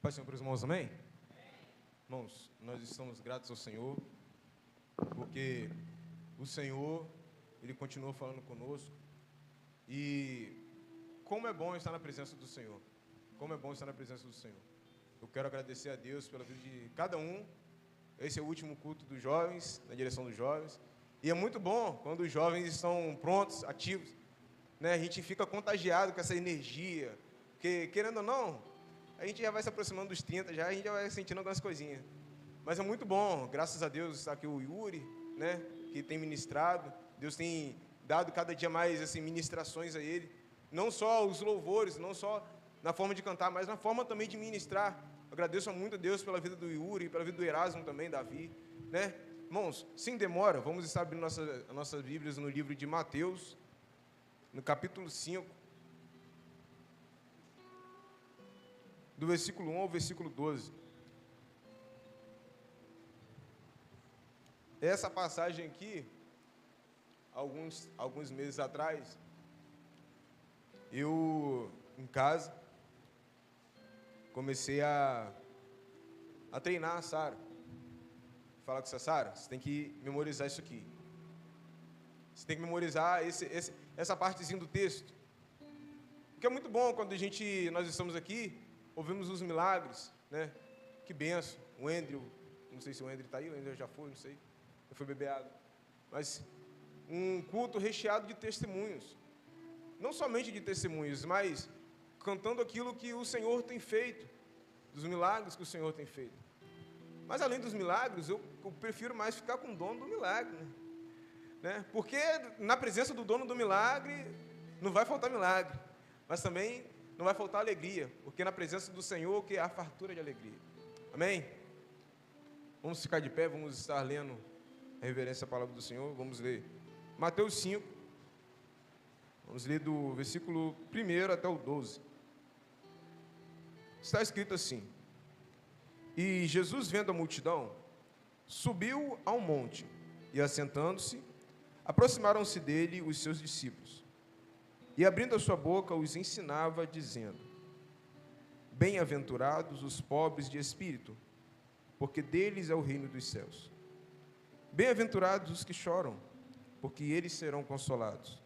Pai, Senhor, para os irmãos, amém? Irmãos, nós estamos gratos ao Senhor, porque o Senhor, Ele continua falando conosco, e como é bom estar na presença do Senhor, como é bom estar na presença do Senhor. Eu quero agradecer a Deus pela vida de cada um. Esse é o último culto dos jovens, na direção dos jovens, e é muito bom quando os jovens estão prontos, ativos, né? A gente fica contagiado com essa energia, porque, querendo ou não, a gente já vai se aproximando dos 30, a gente já vai sentindo algumas coisinhas. Mas é muito bom, graças a Deus, está aqui o Yuri, né, que tem ministrado. Deus tem dado cada dia mais assim, ministrações a ele. Não só os louvores, não só na forma de cantar, mas na forma também de ministrar. Eu agradeço muito a Deus pela vida do Yuri, pela vida do Erasmo também, Davi. Né? Irmãos, sem demora, vamos estar abrindo nossas Bíblias no livro de Mateus, no capítulo 5. Do versículo 1 ao versículo 12. Essa passagem aqui, alguns meses atrás, eu, em casa, comecei a treinar a Sara. Falar com essa Sara, você tem que memorizar isso aqui. Você tem que memorizar essa partezinha do texto. Porque é muito bom quando nós estamos aqui, ouvimos os milagres, né? Que benção. O Andrew, não sei se o Andrew está aí, o Andrew já foi, não sei. Eu fui beber água. Mas um culto recheado de testemunhos. Não somente de testemunhos, mas cantando aquilo que o Senhor tem feito, dos milagres que o Senhor tem feito. Mas além dos milagres, eu prefiro mais ficar com o dono do milagre, né? Porque na presença do dono do milagre não vai faltar milagre, mas também não vai faltar alegria, porque na presença do Senhor que há fartura de alegria. Amém? Vamos ficar de pé, vamos estar lendo a reverência à palavra do Senhor. Vamos ler Mateus 5, vamos ler do versículo 1 até o 12. Está escrito assim: E Jesus, vendo a multidão, subiu a um monte, e assentando-se, aproximaram-se dele os seus discípulos. E abrindo a sua boca, os ensinava, dizendo: Bem-aventurados os pobres de espírito, porque deles é o reino dos céus. Bem-aventurados os que choram, porque eles serão consolados.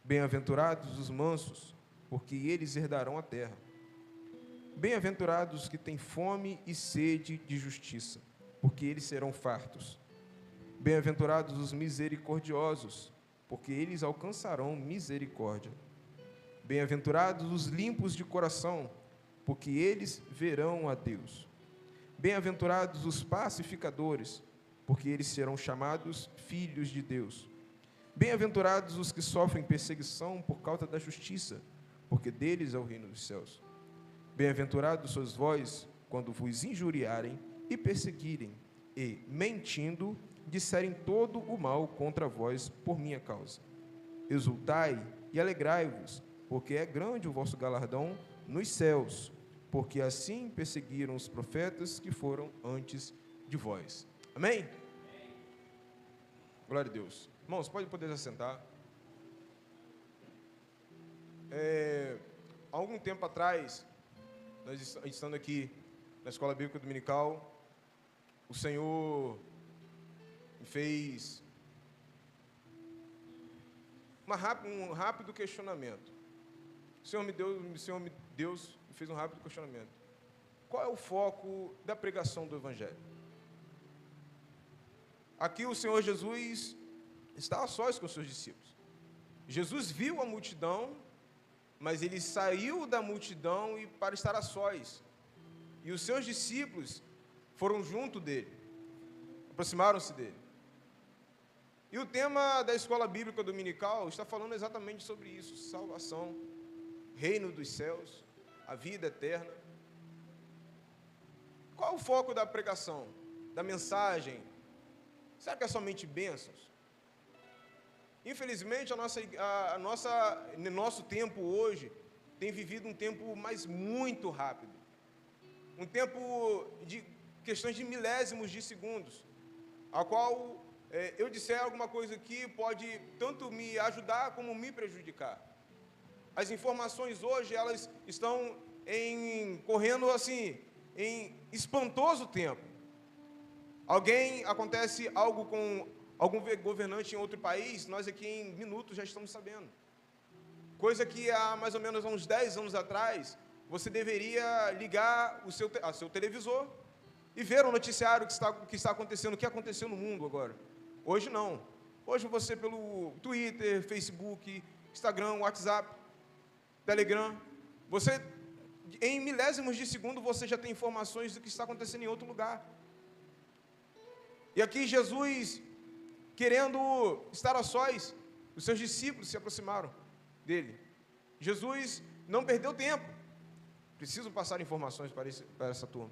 Bem-aventurados os mansos, porque eles herdarão a terra. Bem-aventurados os que têm fome e sede de justiça, porque eles serão fartos. Bem-aventurados os misericordiosos, porque eles alcançarão misericórdia. Bem-aventurados os limpos de coração, porque eles verão a Deus. Bem-aventurados os pacificadores, porque eles serão chamados filhos de Deus. Bem-aventurados os que sofrem perseguição por causa da justiça, porque deles é o reino dos céus. Bem-aventurados sois vós, quando vos injuriarem e perseguirem, e, mentindo, disserem todo o mal contra vós por minha causa. Exultai e alegrai-vos, porque é grande o vosso galardão nos céus, porque assim perseguiram os profetas que foram antes de vós. Amém? Glória a Deus. Irmãos, pode poder se assentar. Há algum tempo atrás, nós estando aqui na Escola Bíblica Dominical, o Senhor fez um rápido questionamento. O Senhor Deus me fez um rápido questionamento. Qual é o foco da pregação do Evangelho? Aqui o Senhor Jesus está a sós com os seus discípulos. Jesus viu a multidão, mas ele saiu da multidão para estar a sós. E os seus discípulos foram junto dele, aproximaram-se dele. E o tema da Escola Bíblica Dominical está falando exatamente sobre isso: salvação, reino dos céus, a vida eterna. Qual é o foco da pregação, da mensagem? Será que é somente bênçãos? Infelizmente, nosso tempo hoje tem vivido um tempo muito rápido. Um tempo de questões de milésimos de segundos, a qual eu disser alguma coisa aqui pode tanto me ajudar como me prejudicar. As informações hoje, elas estão correndo assim, em espantoso tempo. Acontece algo com algum governante em outro país, nós aqui em minutos já estamos sabendo. Coisa que há mais ou menos uns 10 anos atrás, você deveria ligar o seu televisor e ver o noticiário que está acontecendo, o que aconteceu no mundo agora. Hoje não. Hoje você pelo Twitter, Facebook, Instagram, WhatsApp, Telegram, você, em milésimos de segundo, você já tem informações do que está acontecendo em outro lugar. E aqui Jesus, querendo estar a sós, os seus discípulos se aproximaram dele. Jesus não perdeu tempo. Preciso passar informações para essa turma.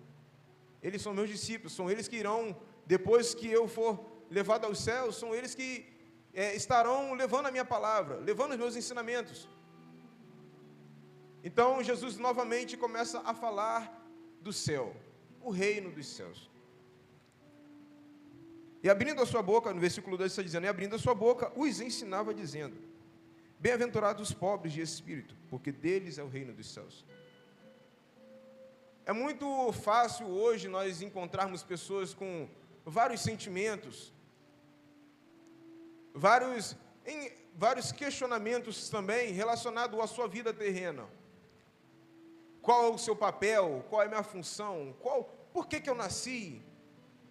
Eles são meus discípulos, são eles que irão, depois que eu for levado aos céus, são eles que estarão levando a minha palavra, levando os meus ensinamentos. Então, Jesus novamente começa a falar do céu, o reino dos céus. E abrindo a sua boca, no versículo 2 está dizendo, e abrindo a sua boca, os ensinava dizendo, bem-aventurados os pobres de espírito, porque deles é o reino dos céus. É muito fácil hoje nós encontrarmos pessoas com vários sentimentos, vários questionamentos também relacionados à sua vida terrena. Qual é o seu papel? Qual é a minha função? Por que eu nasci?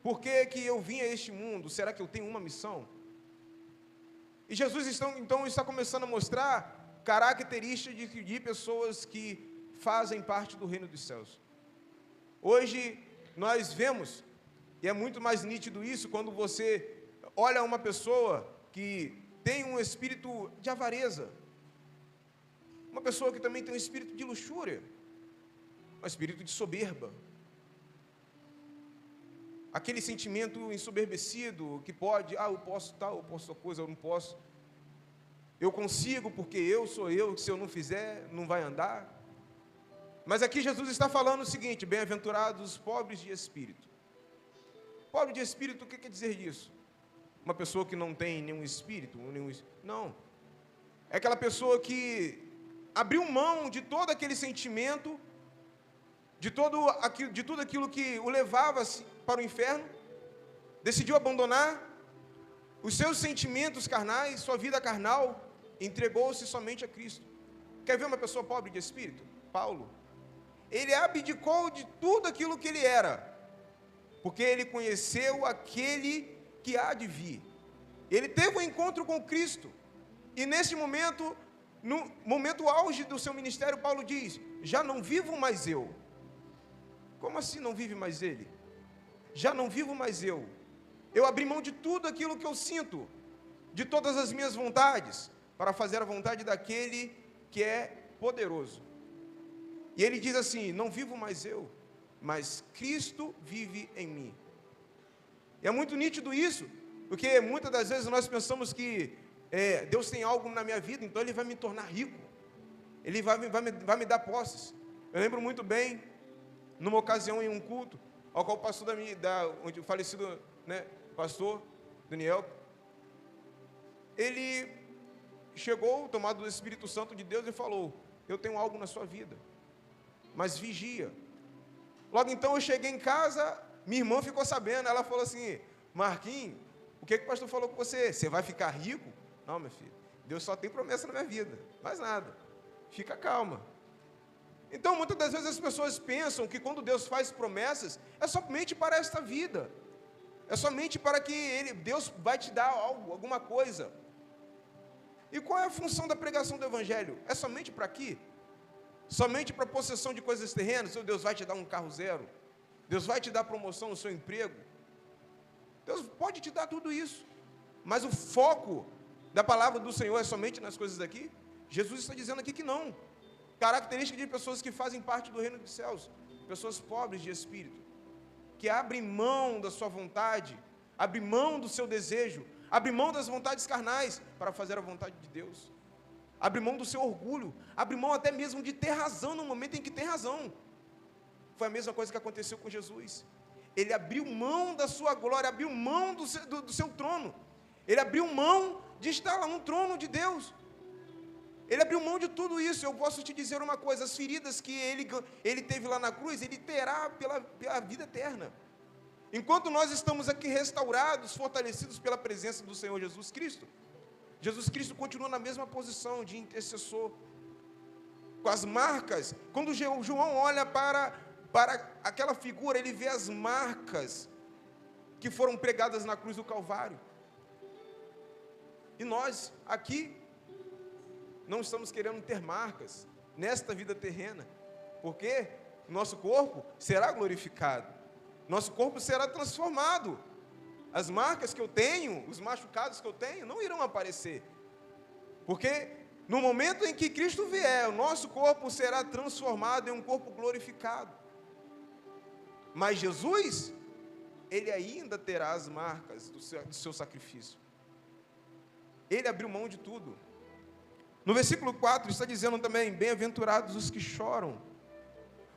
Por que eu vim a este mundo? Será que eu tenho uma missão? E Jesus então está começando a mostrar características de pessoas que fazem parte do reino dos céus. Hoje nós vemos, e é muito mais nítido isso, quando você olha uma pessoa que tem um espírito de avareza, uma pessoa que também tem um espírito de luxúria, um espírito de soberba, aquele sentimento ensoberbecido que pode, eu posso tal, eu posso tal coisa, eu não posso, eu consigo porque eu sou eu, se eu não fizer, não vai andar. Mas aqui Jesus está falando o seguinte, bem-aventurados os pobres de espírito. Pobre de espírito, o que quer dizer isso? Uma pessoa que não tem nenhum espírito? Não. É aquela pessoa que abriu mão de todo aquele sentimento, de tudo aquilo que o levava para o inferno, decidiu abandonar os seus sentimentos carnais, sua vida carnal, entregou-se somente a Cristo. Quer ver uma pessoa pobre de espírito? Paulo. Ele abdicou de tudo aquilo que ele era, porque ele conheceu aquele que há de vir. Ele teve um encontro com Cristo, e nesse momento, no momento auge do seu ministério, Paulo diz, já não vivo mais eu. Como assim não vive mais ele? Já não vivo mais eu. Eu abri mão de tudo aquilo que eu sinto, de todas as minhas vontades, para fazer a vontade daquele que é poderoso. E ele diz assim, não vivo mais eu, mas Cristo vive em mim. E é muito nítido isso, porque muitas das vezes nós pensamos que Deus tem algo na minha vida, então Ele vai me tornar rico, Ele vai me dar posses. Eu lembro muito bem, numa ocasião em um culto, ao qual o pastor o falecido pastor Daniel, ele chegou, tomado do Espírito Santo de Deus, e falou, eu tenho algo na sua vida, mas vigia. Logo então eu cheguei em casa, minha irmã ficou sabendo, ela falou assim, Marquinhos, o que o pastor falou com você? Você vai ficar rico? Não, meu filho, Deus só tem promessa na minha vida, mais nada, fica calma. Então muitas das vezes as pessoas pensam que quando Deus faz promessas, é somente para esta vida, é somente para que Deus vai te dar algo, alguma coisa. E qual é a função da pregação do Evangelho? É somente para aqui? Somente para possessão de coisas terrenas? Ou Deus vai te dar um carro zero? Deus vai te dar promoção no seu emprego? Deus pode te dar tudo isso, mas o foco da palavra do Senhor é somente nas coisas daqui? Jesus está dizendo aqui que não. Característica de pessoas que fazem parte do reino dos céus, pessoas pobres de espírito, que abrem mão da sua vontade, abrem mão do seu desejo, abrem mão das vontades carnais para fazer a vontade de Deus, abrem mão do seu orgulho, abrem mão até mesmo de ter razão no momento em que tem razão. Foi a mesma coisa que aconteceu com Jesus. Ele abriu mão da sua glória, abriu mão do seu trono, ele abriu mão de estar lá no trono de Deus. Ele abriu mão de tudo isso. Eu posso te dizer uma coisa: as feridas que ele teve lá na cruz, ele terá pela vida eterna. Enquanto nós estamos aqui restaurados, fortalecidos pela presença do Senhor Jesus Cristo, Jesus Cristo continua na mesma posição de intercessor, com as marcas. Quando João olha para aquela figura, ele vê as marcas que foram pregadas na cruz do Calvário. E nós, aqui, não estamos querendo ter marcas nesta vida terrena, porque nosso corpo será glorificado, nosso corpo será transformado. As marcas que eu tenho, os machucados que eu tenho, não irão aparecer, porque no momento em que Cristo vier, o nosso corpo será transformado em um corpo glorificado. Mas Jesus, Ele ainda terá as marcas do seu sacrifício. Ele abriu mão de tudo. No versículo 4 está dizendo também: bem-aventurados os que choram,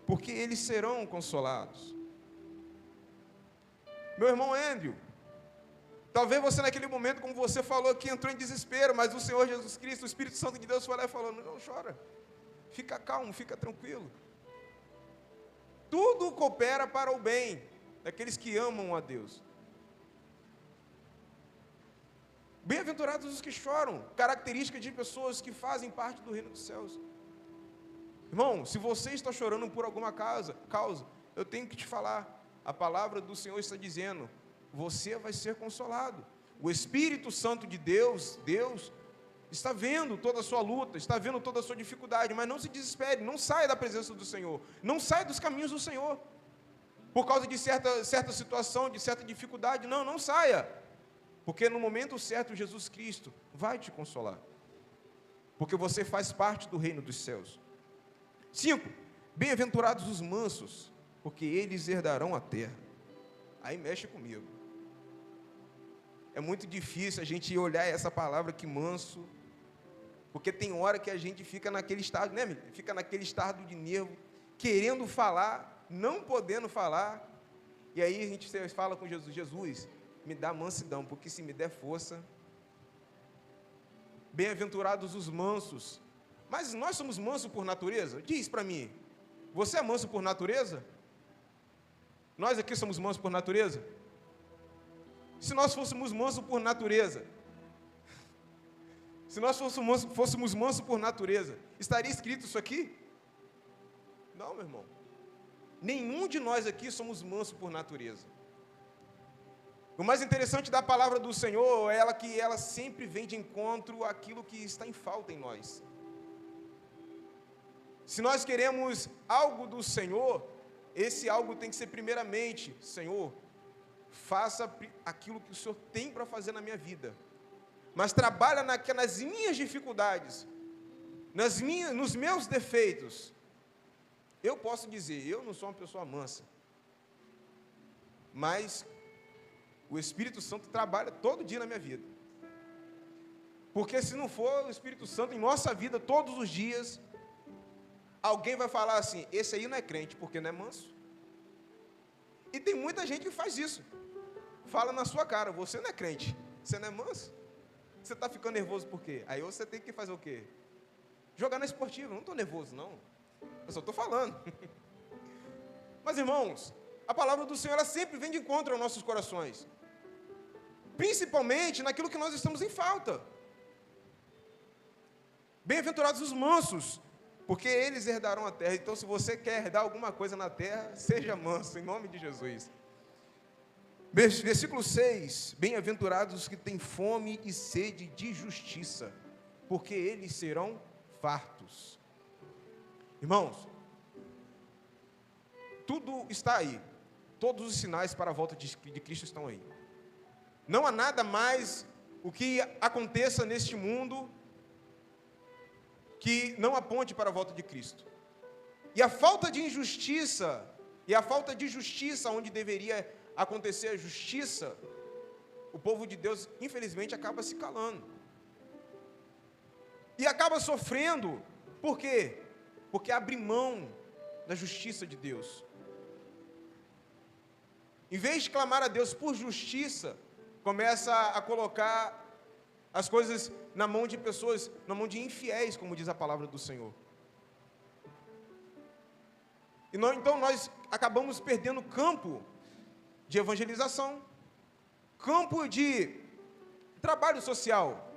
porque eles serão consolados. Meu irmão Andrew, talvez você naquele momento, como você falou aqui, entrou em desespero, mas o Senhor Jesus Cristo, o Espírito Santo de Deus foi lá e falou: não chora, fica calmo, fica tranquilo. Tudo coopera para o bem daqueles que amam a Deus. Bem-aventurados os que choram, característica de pessoas que fazem parte do reino dos céus. Irmão, se você está chorando por alguma causa, eu tenho que te falar, a palavra do Senhor está dizendo: você vai ser consolado. O Espírito Santo de Deus está vendo toda a sua luta, está vendo toda a sua dificuldade, mas não se desespere, não saia da presença do Senhor, não saia dos caminhos do Senhor, por causa de certa situação, de certa dificuldade, não saia. Porque no momento certo, Jesus Cristo vai te consolar. Porque você faz parte do reino dos céus. 5. Bem-aventurados os mansos, porque eles herdarão a terra. Aí mexe comigo. É muito difícil a gente olhar essa palavra que manso, porque tem hora que a gente fica naquele estado, né? Fica naquele estado de nervo, querendo falar, não podendo falar. E aí a gente fala com Jesus: Jesus, me dá mansidão, porque se me der força. Bem-aventurados os mansos. Mas nós somos mansos por natureza? Diz para mim, você é manso por natureza? Nós aqui somos mansos por natureza? Se nós fôssemos mansos por natureza, fôssemos mansos por natureza, estaria escrito isso aqui? Não, meu irmão. Nenhum de nós aqui somos mansos por natureza. O mais interessante da palavra do Senhor é que ela sempre vem de encontro àquilo que está em falta em nós. Se nós queremos algo do Senhor, esse algo tem que ser primeiramente: Senhor, faça aquilo que o Senhor tem para fazer na minha vida, mas trabalha nas minhas dificuldades, nos meus defeitos. Eu posso dizer, eu não sou uma pessoa mansa, mas o Espírito Santo trabalha todo dia na minha vida. Porque se não for o Espírito Santo em nossa vida todos os dias, alguém vai falar assim: esse aí não é crente, porque não é manso. E tem muita gente que faz isso. Fala na sua cara: você não é crente, você não é manso. Você está ficando nervoso por quê? Aí você tem que fazer o quê? Jogar na esportiva. Não estou nervoso, não. Eu só estou falando. Mas, irmãos, a palavra do Senhor, ela sempre vem de encontro aos nossos corações, principalmente naquilo que nós estamos em falta. Bem-aventurados os mansos, porque eles herdarão a terra. Então, se você quer herdar alguma coisa na terra, seja manso, em nome de Jesus. Versículo 6: bem-aventurados os que têm fome e sede de justiça, porque eles serão fartos. Irmãos, tudo está aí, todos os sinais para a volta de Cristo estão aí. Não há nada mais o que aconteça neste mundo que não aponte para a volta de Cristo. E a falta de injustiça, onde deveria acontecer a justiça, o povo de Deus, infelizmente, acaba se calando. E acaba sofrendo. Por quê? Porque abre mão da justiça de Deus. Em vez de clamar a Deus por justiça, começa a colocar as coisas na mão de pessoas, na mão de infiéis, como diz a palavra do Senhor. Então nós acabamos perdendo campo de evangelização, campo de trabalho social,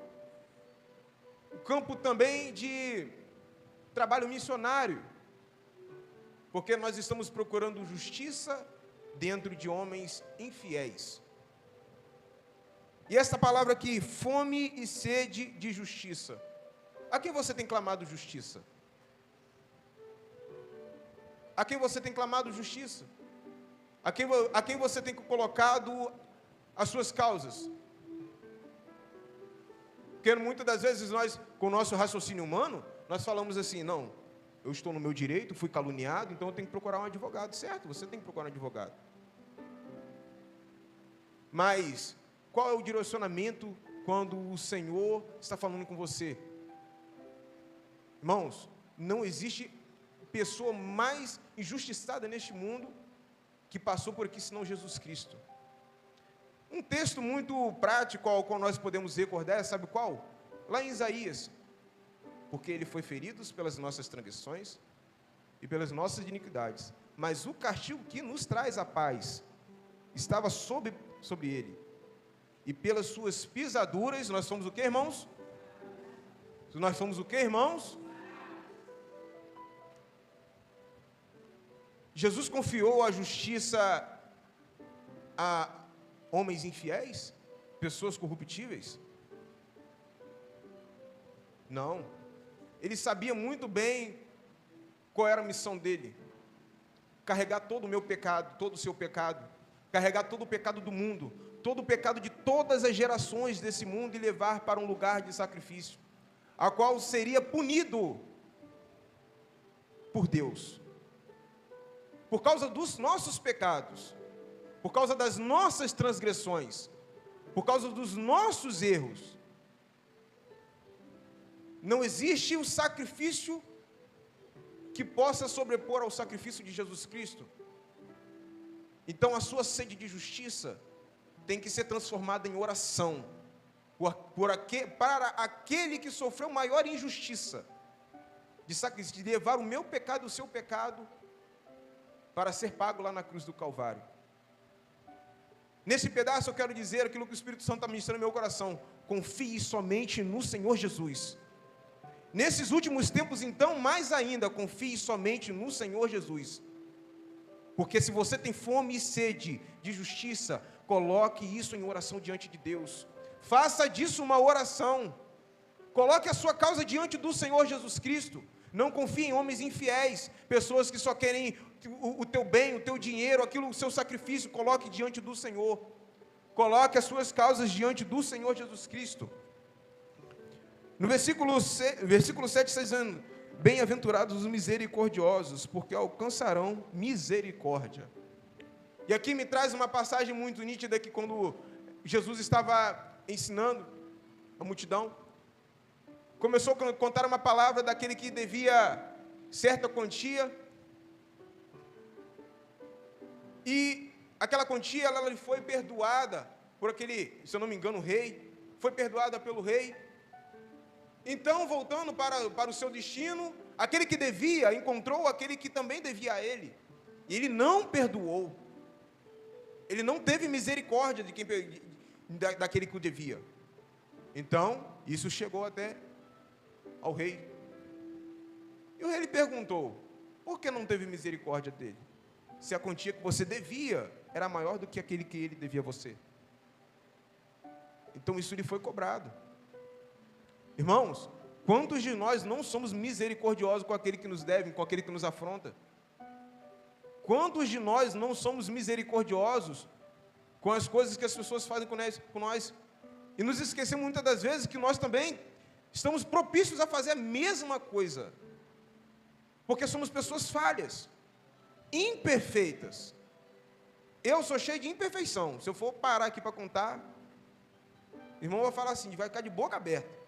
campo também de trabalho missionário, porque nós estamos procurando justiça dentro de homens infiéis. E essa palavra aqui, fome e sede de justiça. A quem você tem clamado justiça? A quem você tem clamado justiça? A quem você tem colocado as suas causas? Porque muitas das vezes nós, com o nosso raciocínio humano, nós falamos assim, não, eu estou no meu direito, fui caluniado, então eu tenho que procurar um advogado. Certo, você tem que procurar um advogado. Mas qual é o direcionamento quando o Senhor está falando com você? Irmãos, não existe pessoa mais injustiçada neste mundo que passou por aqui, senão Jesus Cristo. Um texto muito prático ao qual nós podemos recordar, sabe qual? Lá em Isaías. Porque ele foi ferido pelas nossas transgressões e pelas nossas iniquidades. Mas o castigo que nos traz a paz estava sobre ele. E pelas suas pisaduras, nós somos o que, irmãos? Nós somos o que, irmãos? Jesus confiou a justiça a homens infiéis? Pessoas corruptíveis? Não. Ele sabia muito bem qual era a missão dele. Carregar todo o meu pecado, todo o seu pecado. Carregar todo o pecado do mundo. Todo o pecado de todas as gerações desse mundo e levar para um lugar de sacrifício, a qual seria punido por Deus. Por causa dos nossos pecados, por causa das nossas transgressões, por causa dos nossos erros. Não existe um sacrifício que possa sobrepor ao sacrifício de Jesus Cristo. Então a sua sede de justiça tem que ser transformada em oração, para aquele que sofreu maior injustiça, de levar o meu pecado e o seu pecado, para ser pago lá na cruz do Calvário. Nesse pedaço eu quero dizer aquilo que o Espírito Santo está ministrando no meu coração: confie somente no Senhor Jesus. Nesses últimos tempos, então, mais ainda, confie somente no Senhor Jesus. Porque se você tem fome e sede de justiça, coloque isso em oração diante de Deus. Faça disso uma oração. Coloque a sua causa diante do Senhor Jesus Cristo. Não confie em homens infiéis, pessoas que só querem o teu bem, o teu dinheiro, aquilo, o seu sacrifício. Coloque diante do Senhor. Coloque as suas causas diante do Senhor Jesus Cristo. No versículo 7 está dizendo: bem-aventurados os misericordiosos, porque alcançarão misericórdia. E aqui me traz uma passagem muito nítida, que quando Jesus estava ensinando a multidão, começou a contar uma palavra daquele que devia certa quantia, e aquela quantia ela lhe foi perdoada por aquele, se eu não me engano, rei, foi perdoada pelo rei. Então, voltando para o seu destino, aquele que devia encontrou aquele que também devia a ele, e ele não perdoou. Ele não teve misericórdia daquele que o devia. Então, isso chegou até ao rei. E o rei lhe perguntou: por que não teve misericórdia dele? Se a quantia que você devia era maior do que aquele que ele devia a você. Então, isso lhe foi cobrado. Irmãos, quantos de nós não somos misericordiosos com aquele que nos deve, com aquele que nos afronta? Quantos de nós não somos misericordiosos com as coisas que as pessoas fazem com nós? E nos esquecemos muitas das vezes que nós também estamos propícios a fazer a mesma coisa. Porque somos pessoas falhas, imperfeitas. Eu sou cheio de imperfeição. Se eu for parar aqui para contar, o irmão vai falar assim, vai ficar de boca aberta.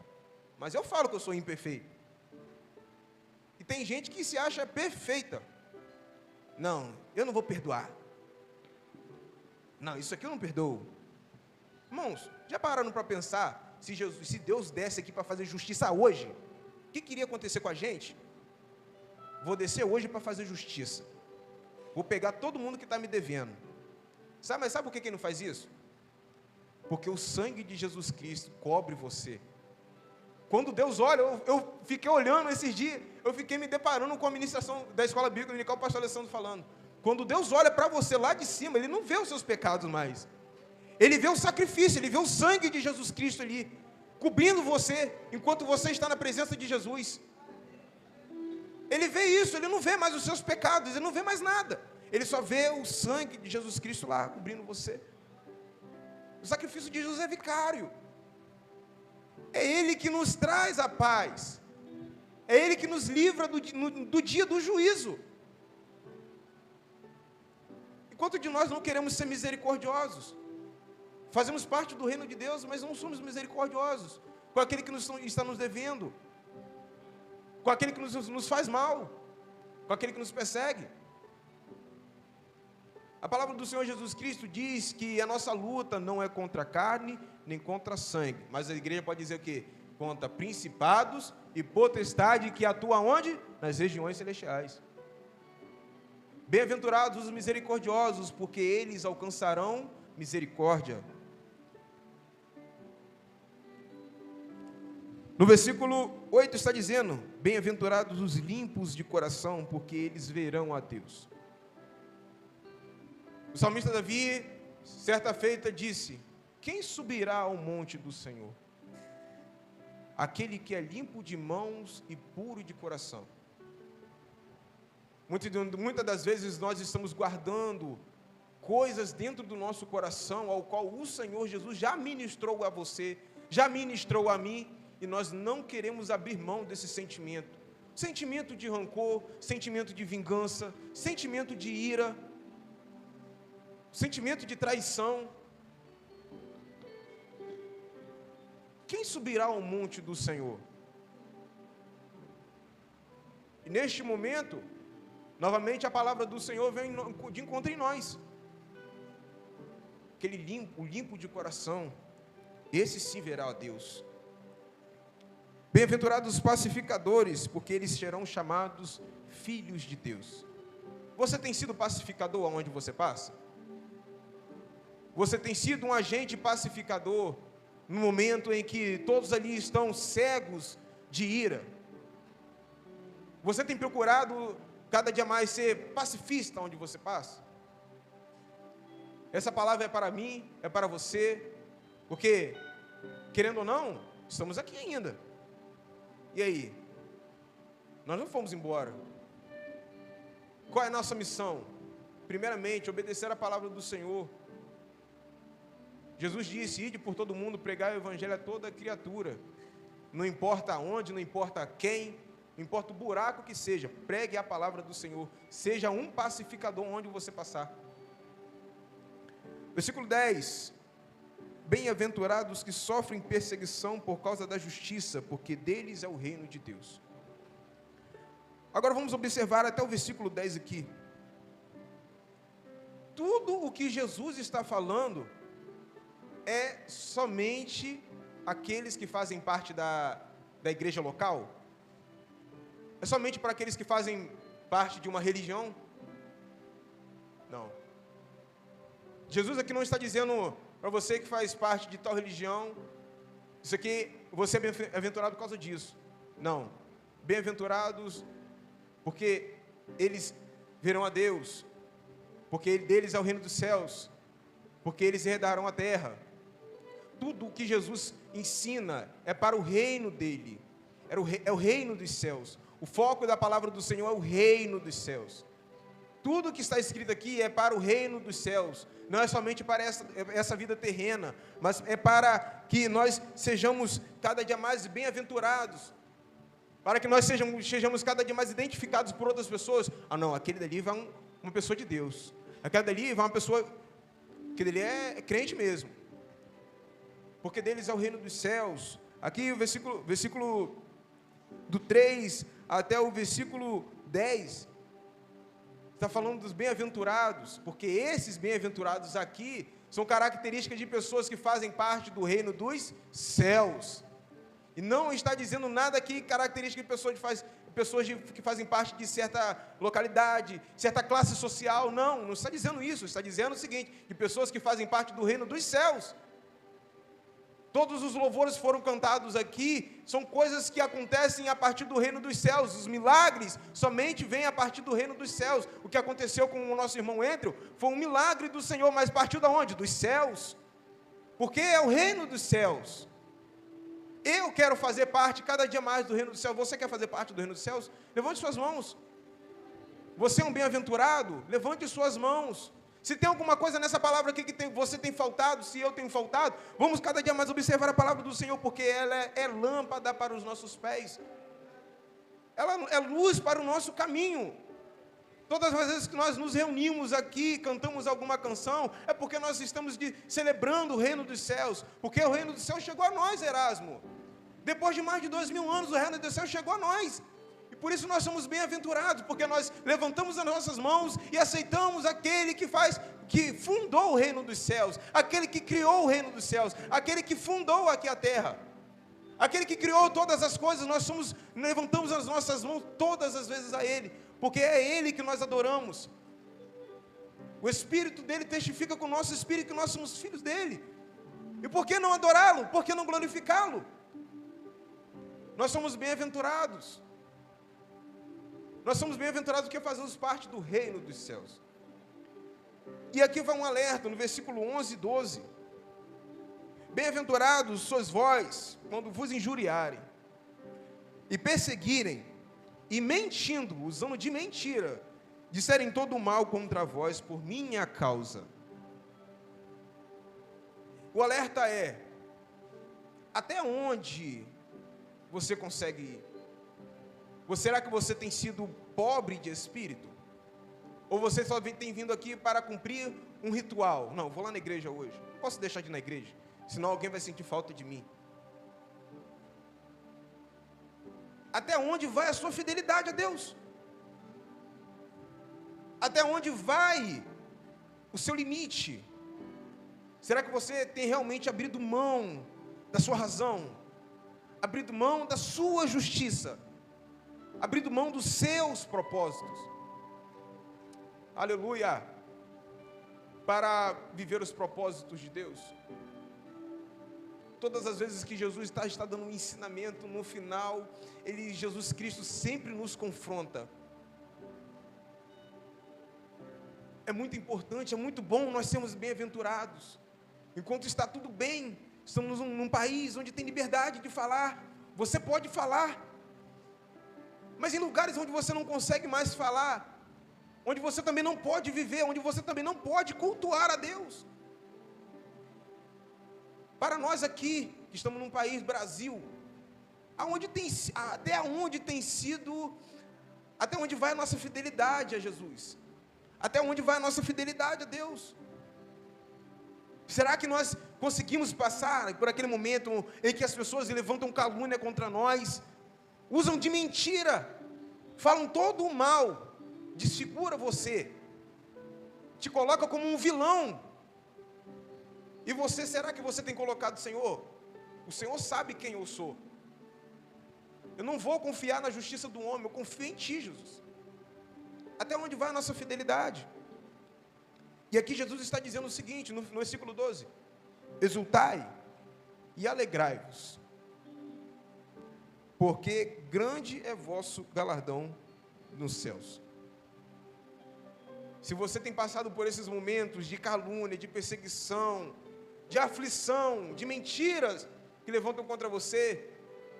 Mas eu falo que eu sou imperfeito. E tem gente que se acha perfeita. Não, eu não vou perdoar. Não, isso aqui eu não perdoo. Irmãos, já pararam para pensar se Deus desse aqui para fazer justiça hoje, o que iria acontecer com a gente? Vou descer hoje para fazer justiça. Vou pegar todo mundo que está me devendo. Mas sabe por que ele não faz isso? Porque o sangue de Jesus Cristo cobre você. Quando Deus olha, eu fiquei olhando esses dias, eu fiquei me deparando com a ministração da escola bíblica dominical, o pastor Alessandro falando. Quando Deus olha para você lá de cima, Ele não vê os seus pecados mais. Ele vê o sacrifício, Ele vê o sangue de Jesus Cristo ali, cobrindo você, enquanto você está na presença de Jesus. Ele vê isso, Ele não vê mais os seus pecados, Ele não vê mais nada. Ele só vê o sangue de Jesus Cristo lá, cobrindo você. O sacrifício de Jesus é vicário. É Ele que nos traz a paz. É Ele que nos livra do dia do juízo. Enquanto de nós não queremos ser misericordiosos, fazemos parte do reino de Deus, mas não somos misericordiosos com aquele que está nos devendo, com aquele que nos faz mal, com aquele que nos persegue. A palavra do Senhor Jesus Cristo diz que a nossa luta não é contra a carne, nem contra sangue, mas a igreja pode dizer o quê? Contra principados e potestade que atuam onde? Nas regiões celestiais. Bem-aventurados os misericordiosos, porque eles alcançarão misericórdia. No versículo 8 está dizendo: bem-aventurados os limpos de coração, porque eles verão a Deus. O salmista Davi, certa feita, disse: quem subirá ao monte do Senhor? Aquele que é limpo de mãos e puro de coração. Muitas das vezes nós estamos guardando coisas dentro do nosso coração, ao qual o Senhor Jesus já ministrou a você, já ministrou a mim, e nós não queremos abrir mão desse sentimento. Sentimento de rancor, sentimento de vingança, sentimento de ira, sentimento de traição. Quem subirá ao monte do Senhor? E neste momento, novamente a palavra do Senhor vem de encontro em nós. Aquele limpo de coração, esse sim verá a Deus. Bem-aventurados os pacificadores, porque eles serão chamados filhos de Deus. Você tem sido pacificador aonde você passa? Você tem sido um agente pacificador no momento em que todos ali estão cegos de ira? Você tem procurado cada dia mais ser pacifista onde você passa? Essa palavra é para mim, é para você, porque, querendo ou não, estamos aqui ainda. E aí? Nós não fomos embora. Qual é a nossa missão? Primeiramente, obedecer a palavra do Senhor. Jesus disse: ide por todo mundo, pregar o evangelho a toda criatura. Não importa onde, não importa quem, não importa o buraco que seja, pregue a palavra do Senhor. Seja um pacificador onde você passar. Versículo 10. Bem-aventurados que sofrem perseguição por causa da justiça, porque deles é o reino de Deus. Agora vamos observar até o versículo 10 aqui. Tudo o que Jesus está falando é somente aqueles que fazem parte da igreja local? É somente para aqueles que fazem parte de uma religião? Não. Jesus aqui não está dizendo para você que faz parte de tal religião, isso aqui, você é bem-aventurado por causa disso. Não. Bem-aventurados porque eles verão a Deus, porque deles é o reino dos céus, porque eles herdarão a terra. Tudo o que Jesus ensina é para o reino dele, é o reino dos céus. O foco da palavra do Senhor é o reino dos céus. Tudo que está escrito aqui é para o reino dos céus. Não é somente para essa vida terrena, mas é para que nós sejamos cada dia mais bem-aventurados, para que nós sejamos cada dia mais identificados por outras pessoas. Ah não, aquele dali vai uma pessoa de Deus, aquele dali vai uma pessoa, aquele dali é crente mesmo, porque deles é o reino dos céus. Aqui o versículo do 3 até o versículo 10, está falando dos bem-aventurados, porque esses bem-aventurados aqui São características de pessoas que fazem parte do reino dos céus. E não está dizendo nada aqui característica de pessoas que fazem parte de certa localidade, certa classe social. Não está dizendo isso. Está dizendo o seguinte, de pessoas que fazem parte do reino dos céus. Todos os louvores foram cantados aqui, são coisas que acontecem a partir do reino dos céus. Os milagres somente vêm a partir do reino dos céus. O que aconteceu com o nosso irmão Andrew foi um milagre do Senhor, mas partiu de onde? Dos céus. Porque é o reino dos céus. Eu quero fazer parte cada dia mais do reino dos céus. Você quer fazer parte do reino dos céus? Levante suas mãos. Você é um bem-aventurado? Levante suas mãos. Se tem alguma coisa nessa palavra aqui que você tem faltado, se eu tenho faltado, vamos cada dia mais observar a palavra do Senhor, porque ela é lâmpada para os nossos pés. Ela é luz para o nosso caminho. Todas as vezes que nós nos reunimos aqui, cantamos alguma canção, é porque nós estamos celebrando o reino dos céus, porque o reino dos céus chegou a nós, Erasmo. Depois de mais de 2000 anos, o reino dos céus chegou a nós. E por isso nós somos bem-aventurados, porque nós levantamos as nossas mãos e aceitamos aquele que fundou o reino dos céus, aquele que criou o reino dos céus, aquele que fundou aqui a terra, aquele que criou todas as coisas. Nós levantamos as nossas mãos todas as vezes a Ele, porque é Ele que nós adoramos. O Espírito dele testifica com o nosso Espírito que nós somos filhos dele. E por que não adorá-lo? Por que não glorificá-lo? Nós somos bem-aventurados. Nós somos bem-aventurados porque fazemos parte do reino dos céus. E aqui vai um alerta, no versículo 11 e 12. Bem-aventurados sois vós, quando vos injuriarem, e perseguirem, e mentindo, usando de mentira, disserem todo o mal contra vós por minha causa. O alerta é, até onde você consegue ir? Será que você tem sido pobre de espírito? Ou você só tem vindo aqui para cumprir um ritual? Não, vou lá na igreja hoje. Não posso deixar de ir na igreja, senão alguém vai sentir falta de mim. Até onde vai a sua fidelidade a Deus? Até onde vai o seu limite? Será que você tem realmente abrido mão da sua razão? Abrido mão da sua justiça? Abrindo mão dos seus propósitos, aleluia, para viver os propósitos de Deus? Todas as vezes que Jesus está dando um ensinamento, no final, Jesus Cristo sempre nos confronta. É muito importante, é muito bom nós sermos bem-aventurados. Enquanto está tudo bem, estamos num país onde tem liberdade de falar, você pode falar. Mas em lugares onde você não consegue mais falar, onde você também não pode viver, onde você também não pode cultuar a Deus. Para nós aqui, que estamos num país, Brasil, até onde vai a nossa fidelidade a Jesus? Até onde vai a nossa fidelidade a Deus? Será que nós conseguimos passar por aquele momento em que as pessoas levantam calúnia contra nós, usam de mentira, falam todo o mal, desfigura você, te coloca como um vilão, e você, será que você tem colocado o Senhor sabe quem eu sou, eu não vou confiar na justiça do homem, eu confio em Ti, Jesus. Até onde vai a nossa fidelidade? E aqui Jesus está dizendo o seguinte, no versículo 12, exultai e alegrai-vos, porque grande é vosso galardão nos céus. Se você tem passado por esses momentos de calúnia, de perseguição, de aflição, de mentiras que levantam contra você,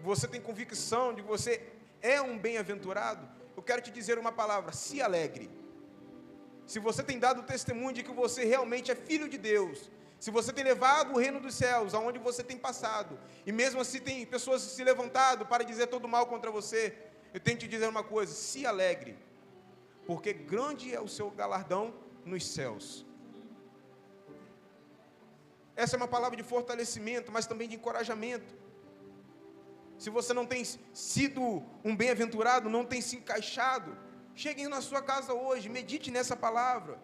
você tem convicção de que você é um bem-aventurado, eu quero te dizer uma palavra: se alegre. Se você tem dado testemunho de que você realmente é filho de Deus, se você tem levado o reino dos céus aonde você tem passado, e mesmo assim tem pessoas se levantado para dizer todo mal contra você, eu tenho que te dizer uma coisa: se alegre, porque grande é o seu galardão nos céus. Essa é uma palavra de fortalecimento, mas também de encorajamento. Se você não tem sido um bem-aventurado, não tem se encaixado, chegue na sua casa hoje, medite nessa palavra.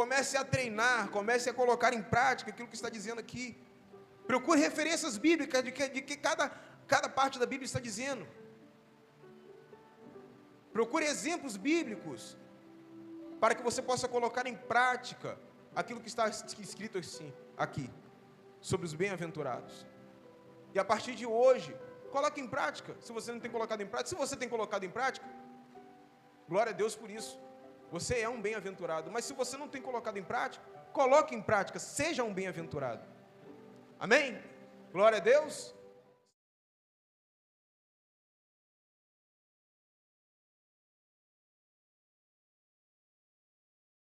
Comece a treinar, comece a colocar em prática aquilo que está dizendo aqui. Procure referências bíblicas de que cada parte da Bíblia está dizendo. Procure exemplos bíblicos, para que você possa colocar em prática aquilo que está escrito assim, aqui, sobre os bem-aventurados. E a partir de hoje, coloque em prática. Se você não tem colocado em prática, se você tem colocado em prática, glória a Deus por isso. Você é um bem-aventurado. Mas se você não tem colocado em prática, coloque em prática, seja um bem-aventurado. Amém? Glória a Deus.